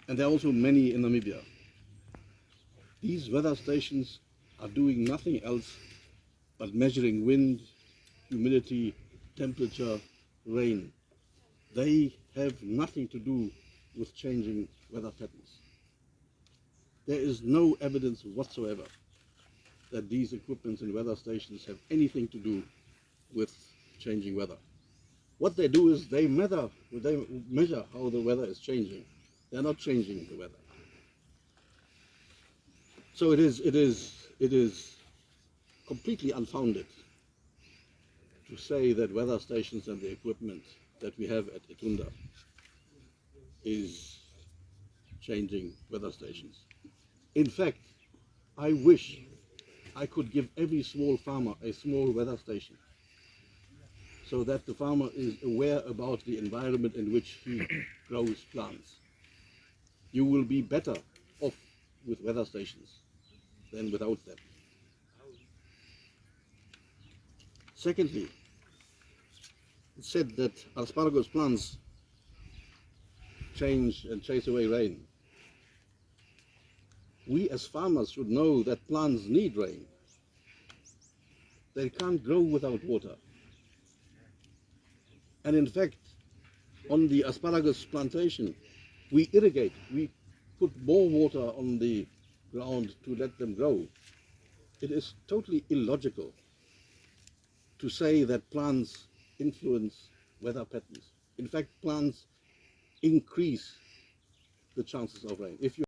and there are also many in Namibia. These weather stations are doing nothing else but measuring wind, humidity, temperature, rain. They have nothing to do with changing weather patterns. There is no evidence whatsoever that these equipments and weather stations have anything to do with changing weather. What they do is they measure how the weather is changing. They're not changing the weather. So it is completely unfounded to say that weather stations and the equipment that we have at Etunda is changing weather stations. In fact, I wish I could give every small farmer a small weather station so that the farmer is aware about the environment in which he grows plants. You will be better off with weather stations than without them. Secondly, it's said that asparagus plants change and chase away rain. We as farmers should know that plants need rain. They can't grow without water. And in fact, on the asparagus plantation, we irrigate, we put more water on the ground to let them grow. It is totally illogical to say that plants influence weather patterns. In fact, plants increase the chances of rain. If you